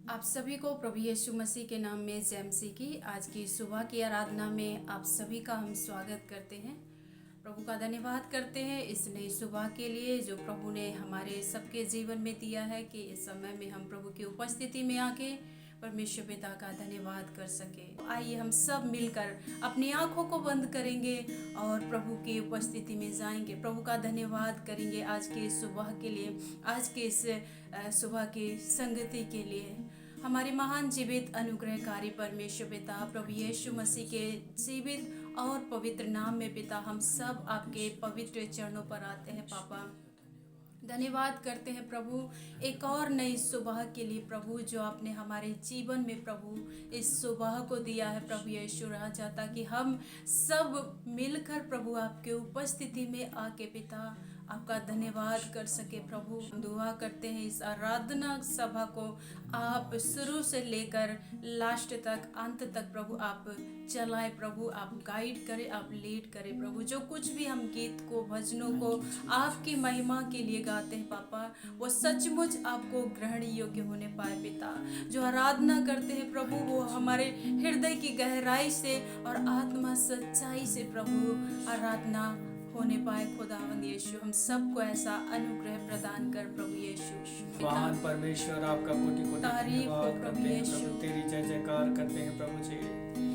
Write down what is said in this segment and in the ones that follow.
आप सभी को प्रभु यीशु मसीह के नाम में जय मसीह की आज की सुबह की आराधना में आप सभी का हम स्वागत करते हैं। प्रभु का धन्यवाद करते हैं इस नई सुबह के लिए जो प्रभु ने हमारे सबके जीवन में दिया है कि इस समय में हम प्रभु की उपस्थिति में आके परमेश्वर पिता का धन्यवाद कर सके। आइए हम सब मिलकर अपनी आंखों को बंद करेंगे और प्रभु की उपस्थिति में जाएंगे, प्रभु का धन्यवाद करेंगे आज के इस सुबह के लिए, आज के इस सुबह की संगति के लिए। हमारे महान जीवित अनुग्रहकारी परमेश्वर पिता प्रभु यीशु मसीह के जीवित और पवित्र नाम में पिता हम सब आपके पवित्र चरणों पर आते हैं। पापा धन्यवाद करते हैं प्रभु एक और नई सुबह के लिए, प्रभु जो आपने हमारे जीवन में प्रभु इस सुबह को दिया है। प्रभु यीशु राजा ताकि हम सब मिलकर प्रभु आपके उपस्थिति में आके पिता आपका धन्यवाद कर सके। प्रभु दुआ करते हैं इस आराधना सभा को आप शुरू से लेकर लास्ट तक अंत तक प्रभु आप चलाएं, प्रभु आप गाइड करें, आप लीड करें। प्रभु जो कुछ भी हम गीत को भजनों को आपकी महिमा के लिए गाते हैं पापा वो सचमुच आपको ग्रहण योग्य होने पाए। पिता जो आराधना करते हैं प्रभु वो हमारे हृदय की गहराई से और आत्मा सच्चाई से प्रभु आराधना होने पाए। खुदावंद यीशु हम सबको ऐसा अनुग्रह प्रदान कर प्रभु यीशु। महान परमेश्वर आपका कोटि कोटि तारीफ हो प्रभु यीशु, तेरी जय जयकार करते हैं प्रभु जी।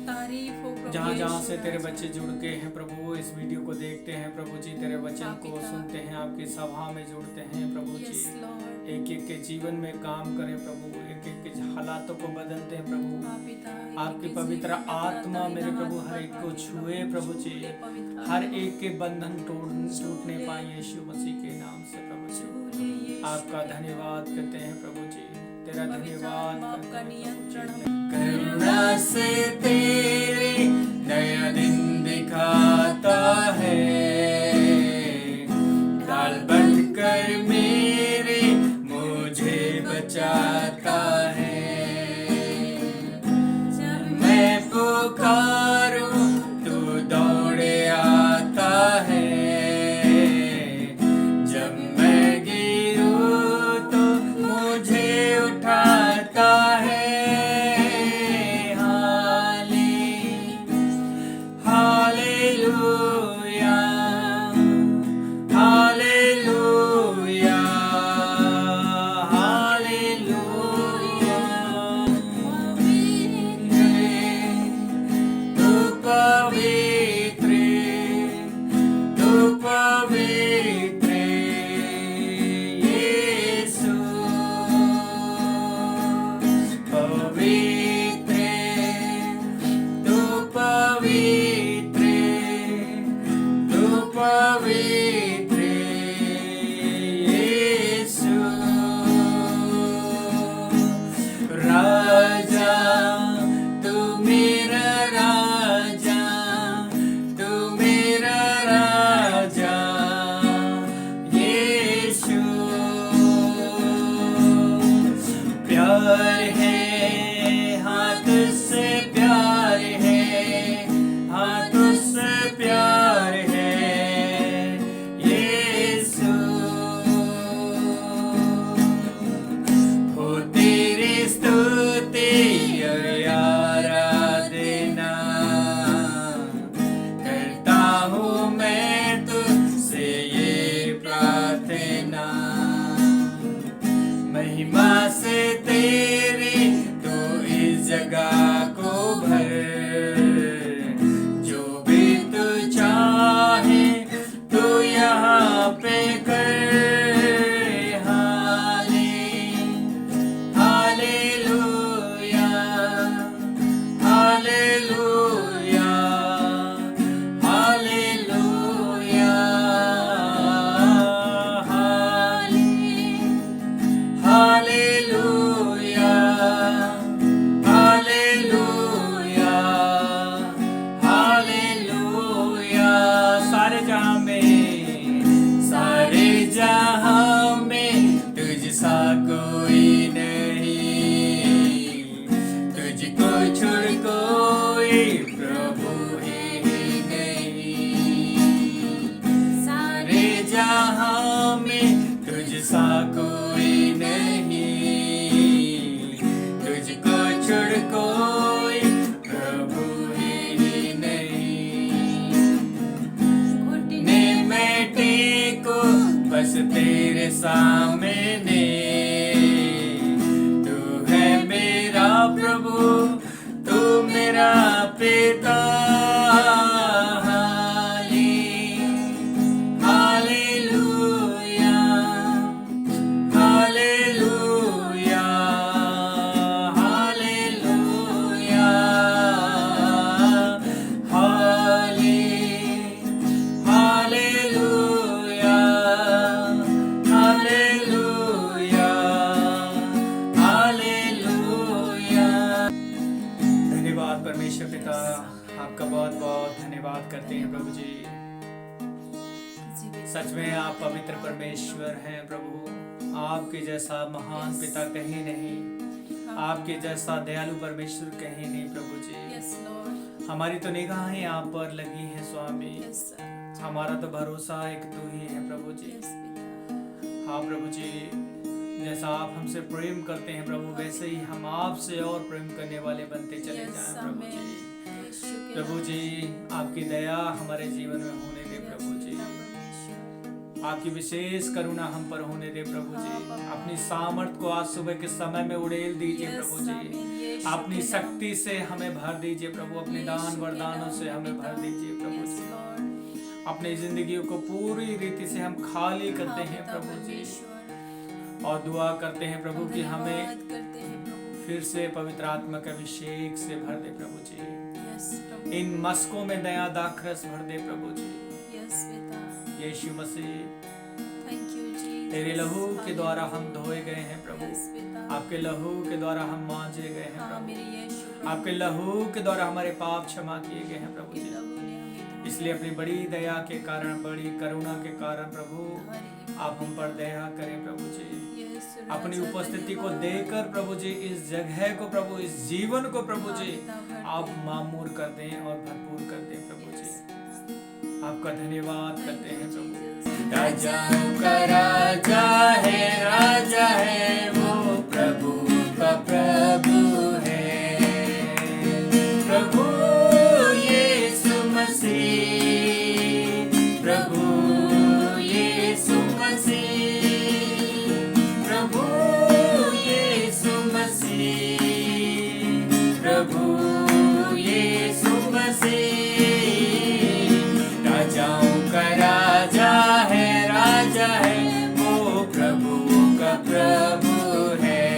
तारीफ हो प्रभु जहाँ जहाँ से यीशु तेरे राजा। बच्चे जुड़ के हैं प्रभु इस वीडियो को देखते हैं प्रभु जी, तेरे वचन को सुनते हैं, आपकी सभा में जुड़ते हैं प्रभु Yes, जी। Lord। एक एक के जीवन में काम करें प्रभु, एक एक के हालातों को बदलते हैं प्रभु। हाँ पिता, आपकी एक पवित्र जीवन में आत्मा दाहिना मेरे प्रभु हाथ हर एक को पकड़ छुए प्रभु जी, पवित्र हर एक के बंधन टूटने पाए यीशु मसीह के नाम से प्रभु जी। आपका धन्यवाद करते हैं प्रभु जी, तेरा धन्यवाद आपका करते हैं नियंत्रण प्रभु जी। करुणा से तेरे नया दिन दिखाता है, ढाल बनकर मेरे मुझे बचाता है। जब मैं पुकारूं तू दौड़े आता है, जब मैं गिरूं तो मुझे उठाता है। Hallelujah hallelujah hallelujah. तू पवित्र, तू पवित्र यीशु, पवित्र तू पवित्र, तू पवित्र यीशु। राजा तू मेरा राजा, तू मेरा राजा यीशु। प्यार है हाथ से प्यार है, हाथ से प्यार है यीशु। हो तेरी स्तुति आराधना करता हूँ मैं तुझसे ये प्रार्थना। महिमा से तेरी सामने, तू है मेरा प्रभु, तू मेरा पिता। Hallelujah, hallelujah, hallelujah, hallelujah, hallelujah, hallelujah. धन्यवाद परमेश्वर पिता, आपका बहुत बहुत धन्यवाद करते हैं प्रभु जी। जी बेटा। सच में आप पवित्र परमेश्वर हैं प्रभु। आपके जैसा महान पिता कहीं नहीं, आपके जैसा दयालु परमेश्वर कहीं नहीं प्रभु जी। यस लॉर्ड, हमारी तो निगाहें आप पर लगी हैं स्वामी, यस सर, हमारा तो भरोसा एक तू ही है प्रभु जी। यस पिता। हाँ प्रभु जी, जैसा आप हमसे प्रेम करते हैं प्रभु, वैसे ही हम आपसे और प्रेम करने वाले बनते चले यस जाएं प्रभु आमीन। जी। यीशु के प्रभु नाम। जी, आपकी दया हमारे जीवन में होने दे प्रभु यस जी। पिता परमेश्वर। आपकी विशेष करुणा हम पर होने दे प्रभु जी। अपनी सामर्थ को आज सुबह के समय में उड़ेल दीजिए यस प्रभु जी। आमीन। यीशु अपनी के नाम। शक्ति से हमें भर दीजिए प्रभु, अपने दान यीशु के वरदानों नाम से में हमें पिता। भर दीजिए प्रभु यस जी। लॉर्ड। अपनी जिंदगियों को पूरी रीति से हम खाली करते हाँ हैं पिता प्रभु जी, परमेश्वर। और दुआ करते हैं प्रभु कि हमें धन्यवाद करते हैं प्रभु। फिर से पवित्र आत्मा के अभिषेक से भर दे प्रभु जी। यस प्रभु। इन मस्कों में दया दाखरस भर दे प्रभु जी। यस पिता। यीशु मसीह, थैंक यू जी। तेरे लहू के द्वारा हम धोए गए हैं प्रभु, यस पिता। आपके लहू के द्वारा हम मांजे गए हैं हाँ प्रभु, मेरे यीशु प्रभु। आपके लहू के द्वारा हमारे पाप क्षमा किए गए हैं प्रभु के जी। लहू ने हमें इसलिए अपनी बड़ी दया के कारण, बड़ी करुणा के कारण प्रभु, धोया। आप हम पर दया करें प्रभु जी। यस अपनी राजा, उपस्थिति को धन्यवाद। देकर प्रभु जी, इस जगह को प्रभु, इस जीवन को प्रभु हाँ जी, पिता, भर आप दे। मामूर कर दें और भरपूर कर दें प्रभु जी। यस। आपका धन्यवाद करते हैं प्रभु। Jesus। राजाओं का राजा है वो, प्रभु का प्रभु है, प्रभु यीशु मसीह, प्रभु यीशु मसीह, प्रभु यीशु मसीह, प्रभु यीशु मसीह। राजाओं का राजा है वो, प्रभु का प्रभु है।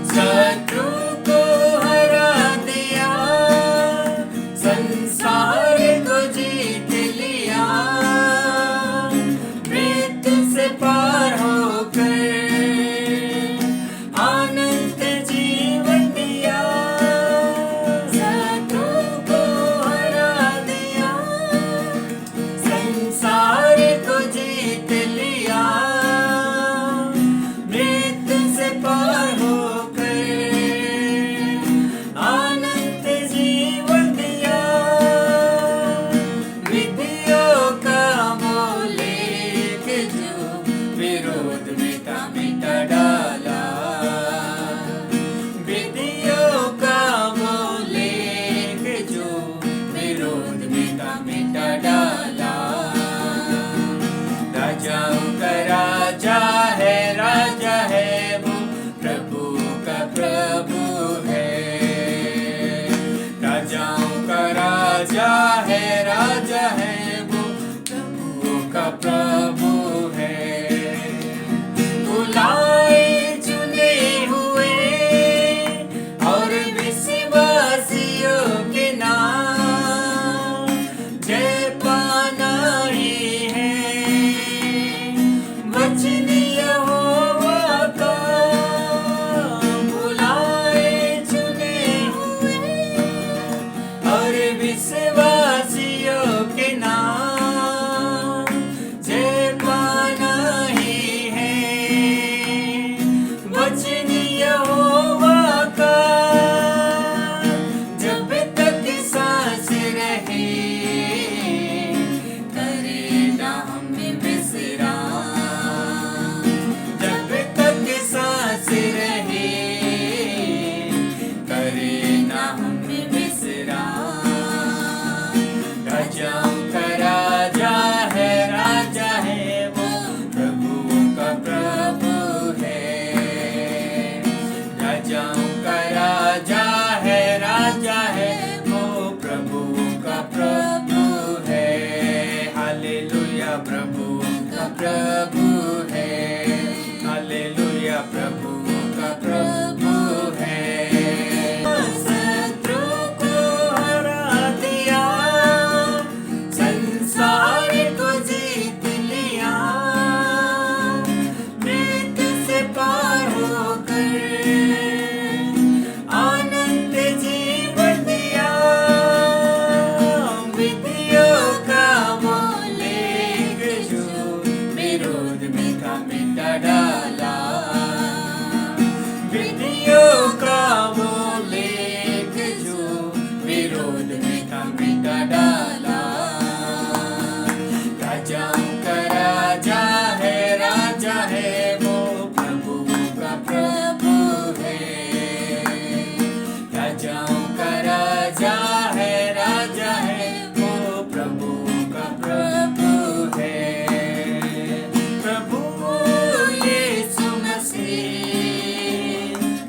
शत्रु को हरा दिया, संसार को जीत लिया, मृत्यु से पार होकर आनंद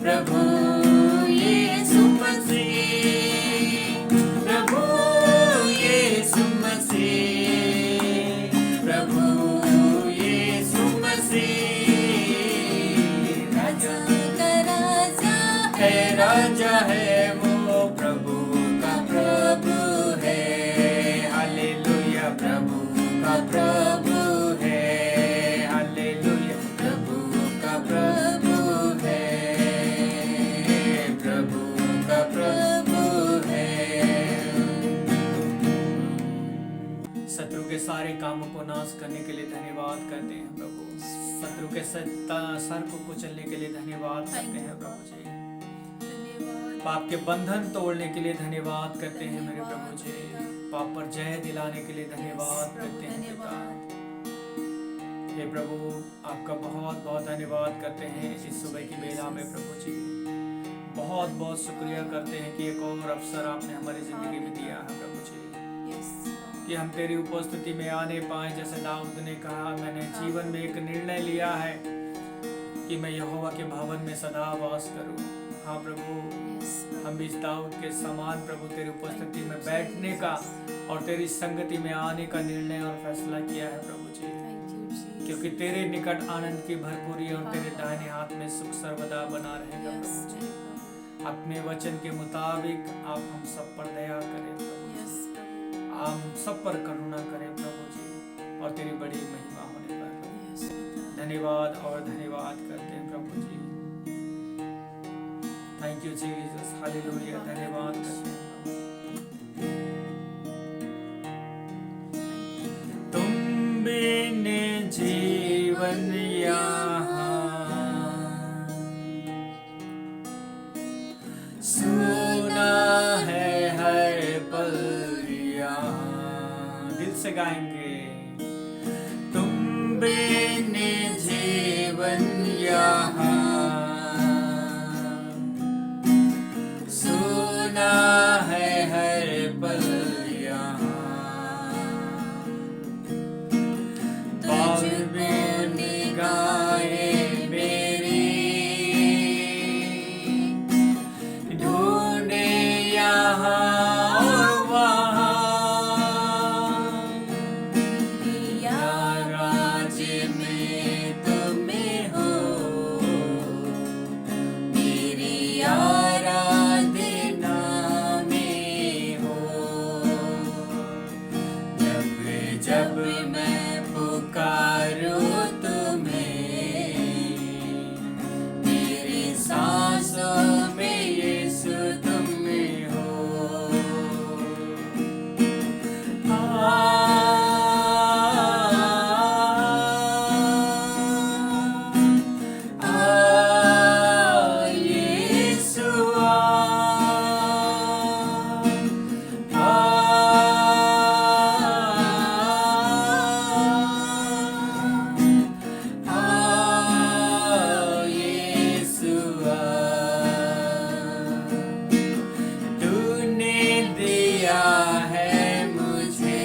प्रभु यीशु मसीह, प्रभु यीशु मसीह, प्रभु यीशु मसीह। राजा का राजा है, राजा है वो, प्रभु का प्रभु है। हालेलुया, प्रभु का प्रभु है। हालेलुया, प्रभु का प्रभु है, प्रभु का प्रभु है। शत्रु के सारे कामों को नाश करने के लिए धन्यवाद करते हैं प्रभु। शत्रु के सर को कुचलने के लिए धन्यवाद करते हैं प्रभु जी। पाप के बंधन तोड़ने के लिए धन्यवाद करते हैं मेरे प्रभु जी। पाप पर जय दिलाने के लिए धन्यवाद करते हैं पिता। हे प्रभु, आपका बहुत बहुत धन्यवाद करते हैं इस सुबह की बेला में प्रभु जी। बहुत बहुत शुक्रिया करते हैं कि एक और अवसर आपने हमारी जिंदगी में दिया है प्रभु जी, कि हम तेरी उपस्थिति में आने पाए। जैसे दाऊद ने कहा, मैंने जीवन में एक निर्णय लिया है कि मैं यहोवा के भवन में सदा वास करूं। हाँ प्रभु, हम भी इस दाऊद के समान प्रभु तेरी उपस्थिति में बैठने का और तेरी संगति में आने का निर्णय और फैसला किया है प्रभु जी, क्योंकि तेरे निकट आनंद की भरपूरी और तेरे दाहिने हाथ में सुख सर्वदा बना रहेगा प्रभु जी। अपने वचन के मुताबिक आप हम सब पर दया करें प्रभु जी, आप सब पर करुणा करें प्रभु जी, और तेरी बड़ी महिमा होने पर धन्यवाद और धन्यवाद करते हैं प्रभु जी। थैंक यू जीसस, हालेलुया, धन्यवाद करते हैं। तुम बिन जीवन यहाँ सुना है हर पल यहाँ। दिल से गाएंगे, तुम बिन जीवन यहाँ सुना है हर पल यहाँ। बाग में निगाहें मेरी ढूंढे यहाँ और वहाँ, या राज्य में तुम्हें हो मेरी आराधना में हो। जब मैं पुकारूं तुम्हें, मेरी सांसों में यीशु तुम में हो। यीशु तूने दिया है मुझे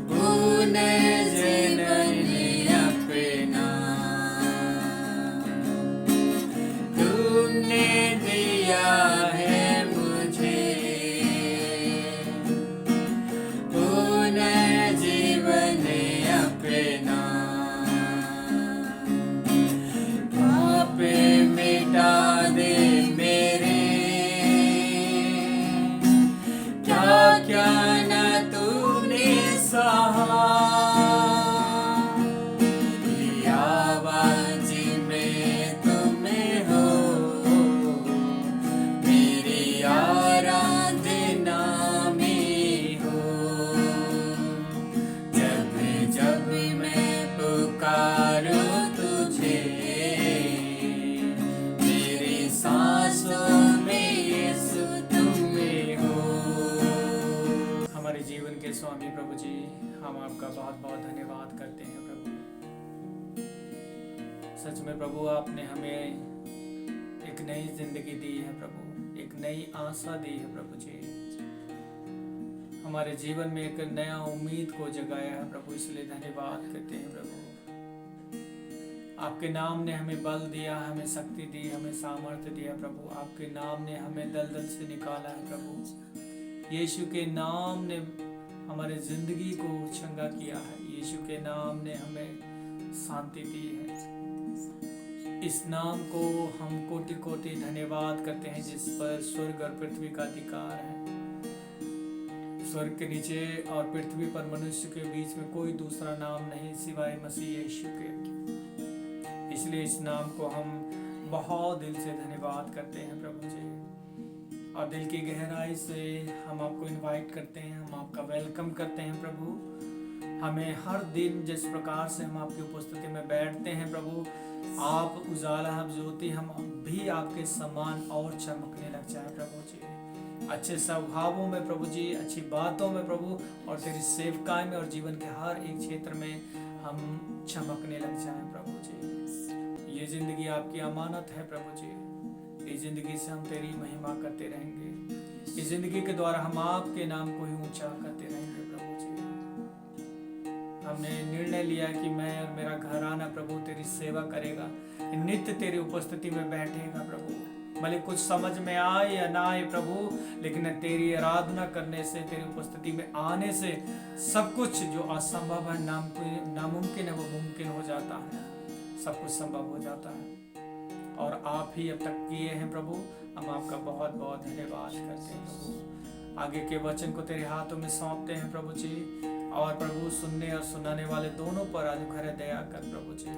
पुनर्जन्म अपना। तूने दिया है मुझे पुनर्जीवन अपना। पाप मिटा दे मेरे, क्या क्या न तूने सहा। मेरी आवाज में तुम्हें हो मेरी आराधना में हो। जब जब मैं पुकारूं तुझे, मेरी सांसों में यीशु तुम में हो। हमारे जीवन के स्वामी प्रभु जी, हम आपका बहुत बहुत धन्यवाद करते हैं प्रभु। सच में प्रभु, आपने हमें एक नई जिंदगी दी है प्रभु, एक नई आशा दी है प्रभु जी। हमारे जीवन में एक नया उम्मीद को जगाया है प्रभु, इसलिए धन्यवाद करते हैं प्रभु। आपके नाम ने हमें बल दिया, हमें शक्ति दी, हमें सामर्थ्य दिया प्रभु। आपके नाम ने हमें दलदल से निकाला है प्रभु। यीशु के नाम ने हमारे जिंदगी को चंगा किया है। यीशु के नाम ने हमें शांति दी है। इस नाम को हम कोटि कोटि धन्यवाद करते हैं, जिस पर स्वर्ग और पृथ्वी का अधिकार है। स्वर्ग के नीचे और पृथ्वी पर मनुष्य के बीच में कोई दूसरा नाम नहीं सिवाय मसीह यीशु के। इसलिए इस नाम को हम बहुत दिल से धन्यवाद करते हैं प्रभु जी। और दिल की गहराई से हम आपको इनवाइट करते हैं, हम आपका वेलकम करते हैं प्रभु। हमें हर दिन जिस प्रकार से हम आपकी उपस्थिति में बैठते हैं प्रभु, आप उजाला, आप ज्योति, हम भी आपके समान और चमकने लग जाए प्रभु जी। अच्छे स्वभावों में प्रभु जी, अच्छी बातों में प्रभु, और तेरी सेवकाई में और जीवन के हर एक क्षेत्र में हम चमकने लग जाएं प्रभु जी। ये जिंदगी आपकी अमानत है प्रभु जी। इस जिंदगी से हम तेरी महिमा करते रहेंगे। इस जिंदगी के द्वारा हम आपके नाम को ही ऊंचा करते रहेंगे प्रभु जी। हमने निर्णय लिया कि मैं और मेरा घराना प्रभु तेरी सेवा करेगा, नित्य तेरी उपस्थिति में बैठेगा प्रभु। भले कुछ समझ में आए या ना आए प्रभु, लेकिन तेरी आराधना करने से, तेरी उपस्थिति में आने से सब कुछ जो असंभव है, नामुमकिन है, वो मुमकिन हो जाता है। सब कुछ संभव हो जाता है और आप ही अब तक किए हैं प्रभु। हम आपका बहुत बहुत धन्यवाद करते हैं प्रभु। आगे के वचन को तेरे हाथों में सौंपते हैं प्रभु जी। और प्रभु सुनने और सुनाने वाले दोनों पर अनुग्रह दया कर प्रभु जी।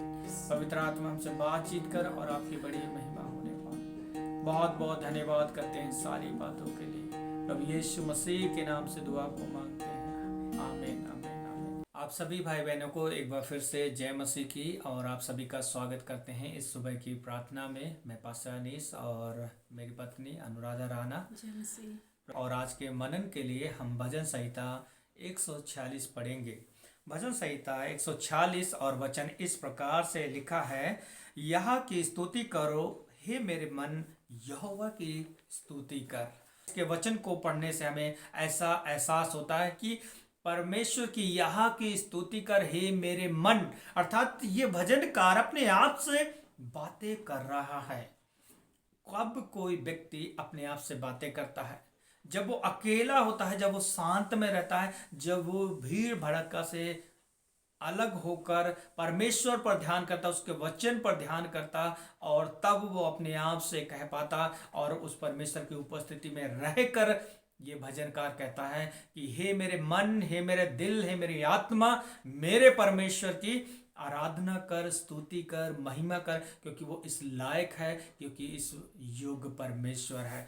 पवित्र आत्मा हमसे बातचीत कर और आपकी बड़ी महिमा होने पाए। बहुत बहुत धन्यवाद करते हैं सारी बातों के लिए। प्रभु यीशु मसीह के नाम से दुआ को मांगते हैं, आमीन आमीन आमीन। आप सभी भाई बहनों को एक बार फिर से जय मसीह की, और आप सभी का स्वागत करते हैं इस सुबह की प्रार्थना में। मैं पास्टर अनीस और मेरी पत्नी अनुराधा राणा। जय मसीह। और आज के मनन के लिए हम भजन संहिता 146 पढ़ेंगे। भजन संहिता 146 और वचन इस प्रकार से लिखा है, यह की स्तुति करो हे मेरे मन, यहोवा की स्तुति कर। इसके वचन को पढ़ने से हमें ऐसा एहसास होता है कि परमेश्वर की यहाँ की स्तुति कर हे मेरे मन, अर्थात ये भजनकार अपने आप से बातें कर रहा है। कब कोई व्यक्ति अपने आप से बातें करता है? जब वो अकेला होता है, जब वो शांत में रहता है, जब वो भीड़ भड़का से अलग होकर परमेश्वर पर ध्यान करता, उसके वचन पर ध्यान करता, और तब वो अपने आप से कह पाता और उस परमेश्वर की उपस्थिति में रहकर ये भजनकार कहता है कि हे मेरे मन, हे मेरे दिल, हे मेरी आत्मा, मेरे परमेश्वर की आराधना कर, स्तुति कर, महिमा कर, क्योंकि वो इस लायक है, क्योंकि इस योग्य परमेश्वर है।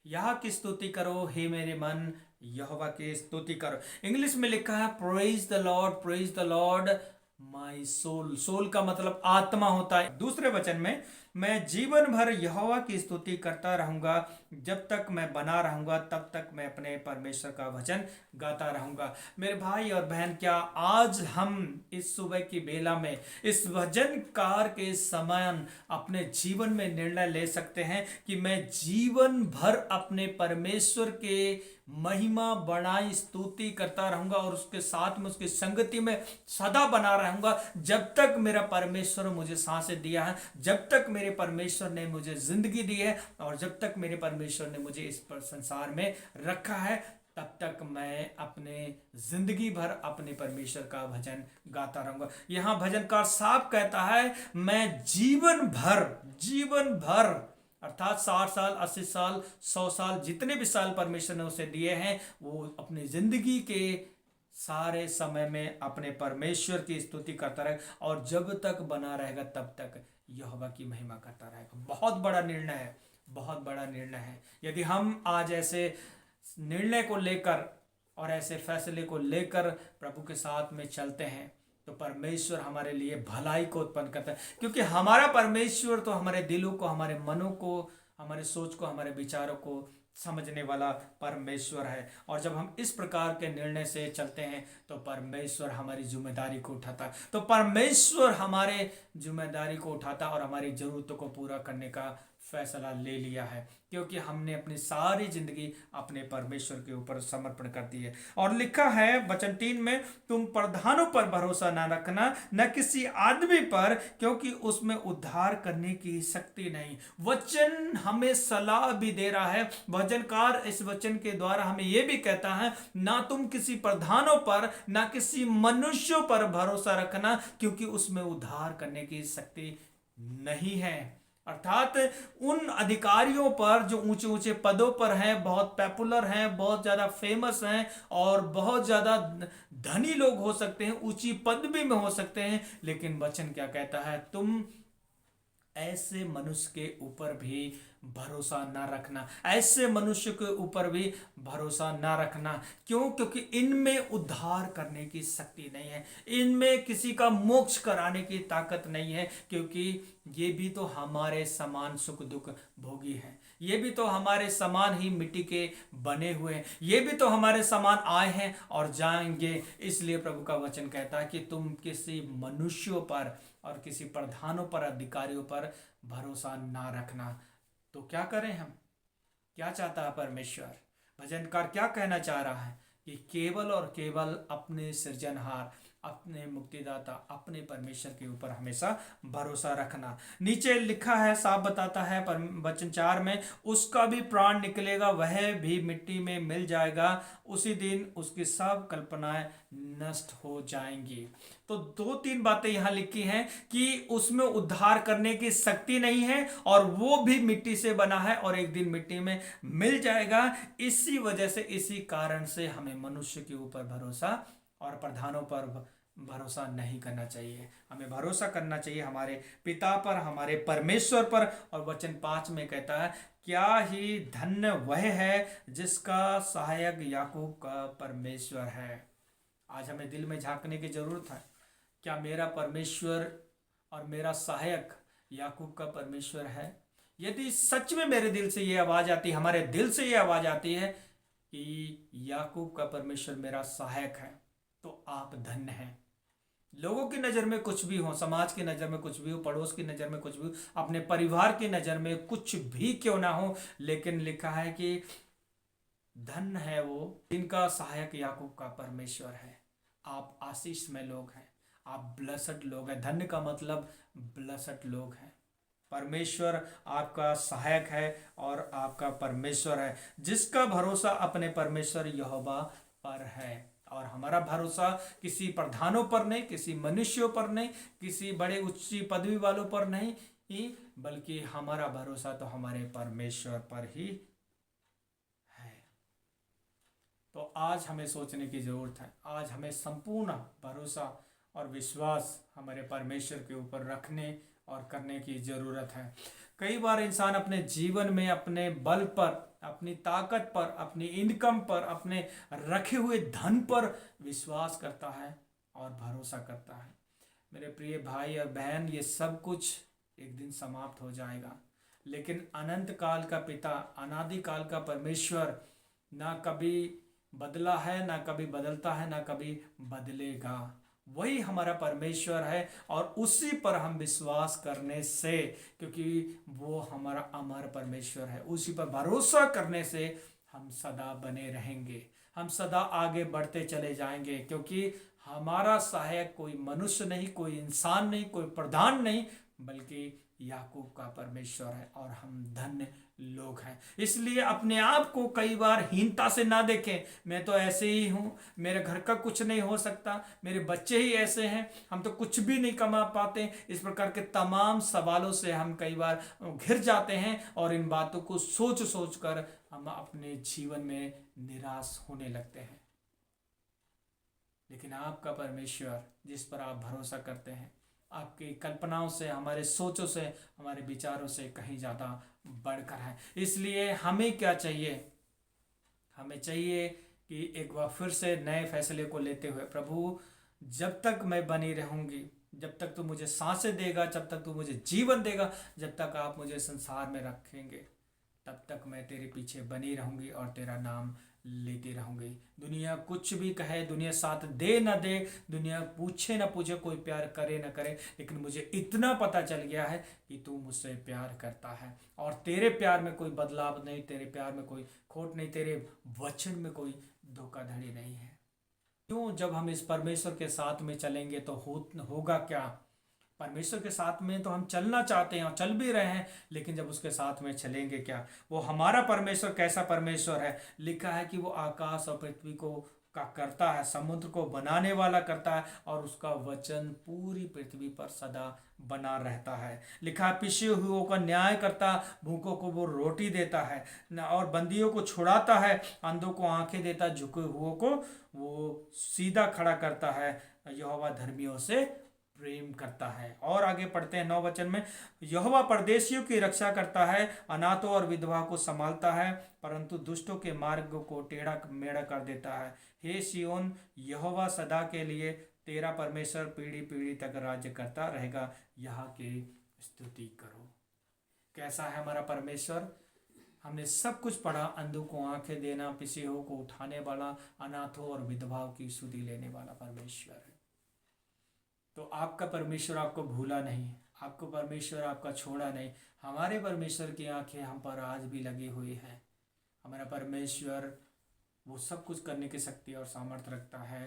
यहाँ की स्तुति करो हे मेरे मन, यहोवा की स्तुति करो। इंग्लिश में लिखा है praise the Lord my soul. Soul का मतलब आत्मा होता है। दूसरे वचन में, मैं जीवन भर यहोवा की स्तुति करता रहूंगा, जब तक मैं बना रहूंगा तब तक मैं अपने परमेश्वर का भजन गाता रहूंगा। मेरे भाई और बहन, क्या आज हम इस सुबह की बेला में इस भजनकार के समान अपने जीवन में निर्णय ले सकते हैं कि मैं जीवन भर अपने परमेश्वर के महिमा बड़ाई स्तुति करता रहूंगा और उसके साथ में, उसकी संगति में सदा बना रहूंगा, जब तक मेरा परमेश्वर मुझे सांसें दिया है, जब तक मेरे परमेश्वर ने मुझे जिंदगी दी है, और जब तक मेरे परमेश्वर ने मुझे इस संसार में रखा है, तब तक मैं अपने जिंदगी भर अपने परमेश्वर का भजन गाता रहूंगा। यहाँ भजनकार साफ कहता है, मैं जीवन भर अर्थात 60 साल, 80 साल, 100 साल, जितने भी साल परमेश्वर ने उसे दिए हैं, वो अपनी जिंदगी के सारे समय में अपने परमेश्वर की स्तुति करता रहेगा, और जब तक बना रहेगा तब तक यहोवा की महिमा करता रहेगा। बहुत बड़ा निर्णय है, बहुत बड़ा निर्णय है। यदि हम आज ऐसे निर्णय को लेकर और ऐसे फैसले को लेकर प्रभु के साथ में चलते हैं, तो परमेश्वर हमारे लिए भलाई को उत्पन्न करता है, क्योंकि हमारा परमेश्वर तो हमारे दिलों को, हमारे मनों को, हमारे सोच को, हमारे विचारों को समझने वाला परमेश्वर है। और जब हम इस प्रकार के निर्णय से चलते हैं तो परमेश्वर हमारी जिम्मेदारी को उठाता है, और हमारी ज़रूरतों को पूरा करने का फैसला ले लिया है, क्योंकि हमने अपनी सारी जिंदगी अपने परमेश्वर के ऊपर समर्पण कर दी है। और लिखा है वचन 3 में, तुम प्रधानों पर भरोसा न रखना, न किसी आदमी पर, क्योंकि उसमें उद्धार करने की शक्ति नहीं। वचन हमें सलाह भी दे रहा है, वचनकार इस वचन के द्वारा हमें यह भी कहता है, ना तुम किसी प्रधानों पर ना किसी मनुष्यों पर भरोसा रखना, क्योंकि उसमें उद्धार करने की शक्ति नहीं है। अर्थात उन अधिकारियों पर जो ऊंचे ऊंचे पदों पर हैं, बहुत पॉपुलर हैं, बहुत ज़्यादा फेमस हैं और बहुत ज़्यादा धनी लोग हो सकते हैं, ऊंची पदवी में हो सकते हैं, लेकिन वचन क्या कहता है, तुम ऐसे मनुष्य के ऊपर भी भरोसा ना रखना, ऐसे मनुष्य के ऊपर भी भरोसा ना रखना। क्यों? क्योंकि इनमें उद्धार करने की शक्ति नहीं है, इनमें किसी का मोक्ष कराने की ताकत नहीं है, क्योंकि ये भी तो हमारे समान सुख दुख भोगी है, ये भी तो हमारे समान ही मिट्टी के बने हुए हैं, ये भी तो हमारे समान आए हैं और जाएंगे। इसलिए प्रभु का वचन कहता है कि तुम किसी मनुष्यों पर और किसी प्रधानों पर, अधिकारियों पर भरोसा ना रखना। तो क्या करें हम? क्या चाहता है परमेश्वर? भजनकार क्या कहना चाह रहा है कि केवल और केवल अपने सृजनहार, अपने मुक्तिदाता, अपने परमेश्वर के ऊपर हमेशा भरोसा रखना। नीचे लिखा है, साफ बताता है वचन 4 में, उसका भी प्राण निकलेगा, वह भी मिट्टी में मिल जाएगा, उसी दिन उसकी सब कल्पनाएं नष्ट हो जाएंगी। तो 2-3 बातें यहाँ लिखी हैं कि उसमें उद्धार करने की शक्ति नहीं है और वो भी मिट्टी से बना है और एक दिन मिट्टी में मिल जाएगा। इसी वजह से, इसी कारण से हमें मनुष्य के ऊपर भरोसा और प्रधानों पर भरोसा नहीं करना चाहिए। हमें भरोसा करना चाहिए हमारे पिता पर, हमारे परमेश्वर पर। और वचन 5 में कहता है, क्या ही धन्य वह है जिसका सहायक याकूब का परमेश्वर है। आज हमें दिल में झांकने की जरूरत है, क्या मेरा परमेश्वर और मेरा सहायक याकूब का परमेश्वर है? यदि सच में मेरे दिल से ये आवाज़ आती, हमारे दिल से ये आवाज़ आती है कि याकूब का परमेश्वर मेरा सहायक है, तो आप धन्य हैं। लोगों की नज़र में कुछ भी हो, समाज की नज़र में कुछ भी हो, पड़ोस की नज़र में कुछ भी हो, अपने परिवार की नज़र में कुछ भी क्यों ना हो, लेकिन लिखा है कि धन्य है वो जिनका सहायक याकूब का परमेश्वर है। आप आशीषमय लोग हैं, आप ब्लेस्ड लोग हैं। धन्य का मतलब ब्लेस्ड लोग हैं। परमेश्वर आपका सहायक है और आपका परमेश्वर है, जिसका भरोसा अपने परमेश्वर यहोवा पर है। और हमारा भरोसा किसी प्रधानों पर नहीं, किसी मनुष्यों पर नहीं, किसी बड़े ऊंची पदवी वालों पर नहीं, बल्कि हमारा भरोसा तो हमारे परमेश्वर पर ही है। तो आज हमें सोचने की जरूरत है, आज हमें संपूर्ण भरोसा और विश्वास हमारे परमेश्वर के ऊपर रखने और करने की ज़रूरत है। कई बार इंसान अपने जीवन में अपने बल पर, अपनी ताकत पर, अपनी इनकम पर, अपने रखे हुए धन पर विश्वास करता है और भरोसा करता है। मेरे प्रिय भाई और बहन, ये सब कुछ एक दिन समाप्त हो जाएगा, लेकिन अनंत काल का पिता, अनादि काल का परमेश्वर ना कभी बदला है, ना कभी बदलता है, ना कभी बदलेगा। वही हमारा परमेश्वर है और उसी पर हम विश्वास करने से, क्योंकि वो हमारा अमर परमेश्वर है, उसी पर भरोसा करने से हम सदा बने रहेंगे, हम सदा आगे बढ़ते चले जाएंगे, क्योंकि हमारा सहायक कोई मनुष्य नहीं, कोई इंसान नहीं, कोई प्रधान नहीं, बल्कि याकूब का परमेश्वर है और हम धन्य लोग हैं। इसलिए अपने आप को कई बार हीनता से ना देखें, मैं तो ऐसे ही हूँ, मेरे घर का कुछ नहीं हो सकता, मेरे बच्चे ही ऐसे हैं, हम तो कुछ भी नहीं कमा पाते। इस प्रकार के तमाम सवालों से हम कई बार घिर जाते हैं और इन बातों को सोच सोच कर हम अपने जीवन में निराश होने लगते हैं। लेकिन आपका परमेश्वर जिस पर आप भरोसा करते हैं, आपकी कल्पनाओं से, हमारे सोचों से, हमारे विचारों से कहीं ज़्यादा बढ़कर है। इसलिए हमें क्या चाहिए? हमें चाहिए कि एक बार फिर से नए फैसले को लेते हुए, प्रभु जब तक मैं बनी रहूँगी, जब तक तू मुझे सांसें देगा, जब तक तू मुझे जीवन देगा, जब तक आप मुझे संसार में रखेंगे, तब तक मैं तेरे पीछे बनी रहूँगी और तेरा नाम लेते रहोगे। दुनिया कुछ भी कहे, दुनिया साथ दे न दे, दुनिया पूछे न पूछे, कोई प्यार करे न करे, लेकिन मुझे इतना पता चल गया है कि तू मुझसे प्यार करता है और तेरे प्यार में कोई बदलाव नहीं, तेरे प्यार में कोई खोट नहीं, तेरे वचन में कोई धोखाधड़ी नहीं है। क्यों? जब हम इस परमेश्वर के साथ में चलेंगे तो होगा क्या? परमेश्वर के साथ में तो हम चलना चाहते हैं और चल भी रहे हैं, लेकिन जब उसके साथ में चलेंगे क्या? वो हमारा परमेश्वर कैसा परमेश्वर है? लिखा है कि वो आकाश और पृथ्वी को का करता है, समुद्र को बनाने वाला करता है और उसका वचन पूरी पृथ्वी पर सदा बना रहता है। लिखा है पिछे हुओं का न्याय करता, भूखों को वो रोटी देता है और बंदियों को छुड़ाता है, अंधों को आंखें देता, झुके हुओं को वो सीधा खड़ा करता है। यहोवा धर्मियों से प्रेम करता है। और आगे पढ़ते हैं 9 वचन में, यहोवा परदेशियों की रक्षा करता है, अनाथों और विधवा को संभालता है, परंतु दुष्टों के मार्ग को टेढ़ा मेढ़ा कर देता है। हे सियोन, यहोवा सदा के लिए तेरा परमेश्वर पीढ़ी पीढ़ी तक राज्य करता रहेगा, यहाँ की स्तुति करो। कैसा है हमारा परमेश्वर? हमने सब कुछ पढ़ा, अंधों को आंखें देना, पिछड़ों को उठाने वाला, अनाथों और विधवाओं की सुधि लेने वाला परमेश्वर है। तो आपका परमेश्वर आपको भूला नहीं, आपको परमेश्वर आपका छोड़ा नहीं। हमारे परमेश्वर की आंखें हम पर आज भी लगी हुई हैं। हमारा परमेश्वर वो सब कुछ करने की शक्ति और सामर्थ्य रखता है,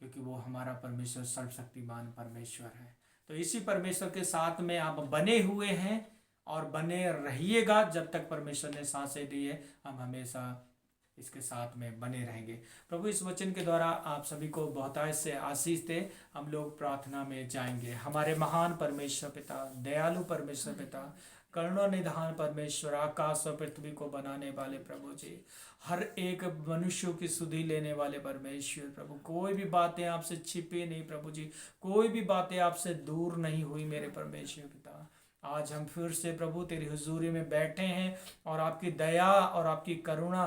क्योंकि वो हमारा परमेश्वर सर्वशक्तिमान परमेश्वर है। तो इसी परमेश्वर के साथ में आप बने हुए हैं और बने रहिएगा। जब तक परमेश्वर ने सांसें दी है, हम हमेशा इसके साथ में बने रहेंगे। प्रभु इस वचन के द्वारा आप सभी को बहुतायत से आशीष दे। हम लोग प्रार्थना में जाएंगे। हमारे महान परमेश्वर पिता, दयालु परमेश्वर पिता, करुणा निधान परमेश्वर, आकाश और पृथ्वी को बनाने वाले प्रभु जी, हर एक मनुष्यों की सुधि लेने वाले परमेश्वर प्रभु, कोई भी बातें आपसे छिपी नहीं प्रभु जी, कोई भी बातें आपसे दूर नहीं हुई मेरे परमेश्वर पिता। आज हम फिर से प्रभु तेरी हुजूरी में बैठे हैं और आपकी दया और आपकी करुणा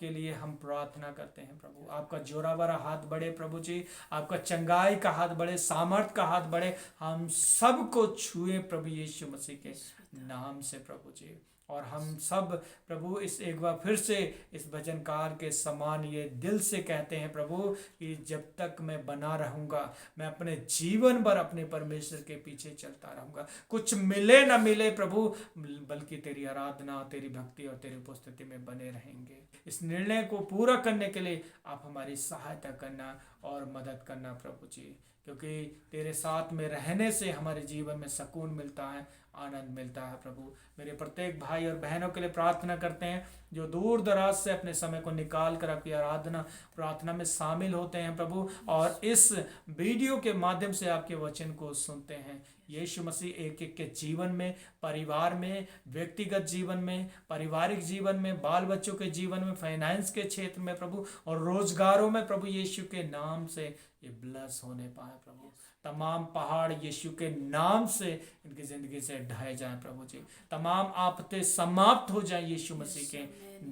के लिए हम प्रार्थना करते हैं प्रभु। आपका जोरावरा हाथ बढ़े प्रभु जी, आपका चंगाई का हाथ बढ़े, सामर्थ का हाथ बढ़े, हम सबको छुए प्रभु यीशु मसीह के नाम से प्रभु जी। और हम सब प्रभु इस एक बार फिर से इस भजनकार के समान ये दिल से कहते हैं प्रभु कि जब तक मैं बना रहूँगा, मैं अपने जीवन भर अपने परमेश्वर के पीछे चलता रहूँगा। कुछ मिले ना मिले प्रभु, बल्कि तेरी आराधना, तेरी भक्ति और तेरी उपस्थिति में बने रहेंगे। इस निर्णय को पूरा करने के लिए आप हमारी सहायता करना और मदद करना प्रभु जी, क्योंकि तेरे साथ में रहने से हमारे जीवन में सुकून मिलता है, आनंद मिलता है प्रभु। मेरे प्रत्येक भाई और बहनों के लिए प्रार्थना करते हैं जो दूर दराज से अपने समय को निकाल कर आपकी आराधना प्रार्थना में शामिल होते हैं प्रभु, और इस वीडियो के माध्यम से आपके वचन को सुनते हैं। यीशु मसीह एक एक के जीवन में, परिवार में, व्यक्तिगत जीवन में, पारिवारिक जीवन में, बाल बच्चों के जीवन में, फाइनेंस के क्षेत्र में प्रभु, और रोजगारों में प्रभु यीशु के नाम से ये ब्लस होने पाए प्रभु। तमाम पहाड़ यीशु के नाम से इनकी जिंदगी से ढह जाए प्रभु जी। तमाम आफतें समाप्त हो जाए यीशु मसीह के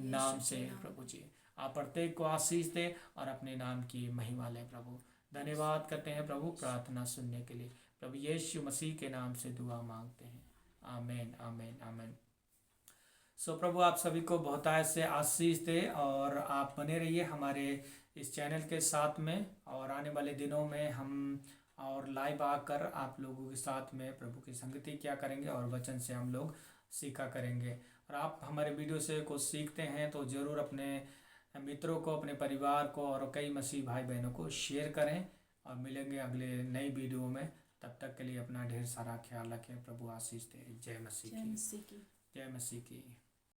नाम से प्रभु जी। आप प्रत्येक को आशीष दे और अपने नाम की महिमा ले प्रभु। धन्यवाद करते हैं प्रभु प्रार्थना सुनने के लिए। प्रभु यीशु मसीह के नाम से दुआ मांगते हैं। आमीन आमीन आमीन। सो प्रभु आप सभी को बहुतायत से आशीष दे और आप बने रहिए हमारे इस चैनल के साथ में, और आने वाले दिनों में हम और लाइव आकर आप लोगों के साथ में प्रभु की संगति क्या करेंगे और वचन से हम लोग सीखा करेंगे। और आप हमारे वीडियो से कुछ सीखते हैं तो ज़रूर अपने मित्रों को, अपने परिवार को और कई मसीह भाई बहनों को शेयर करें। और मिलेंगे अगले नई वीडियो में। तब तक के लिए अपना ढेर सारा ख्याल रखें। प्रभु आशीष दे। जय मसीह की। जय मसीह की।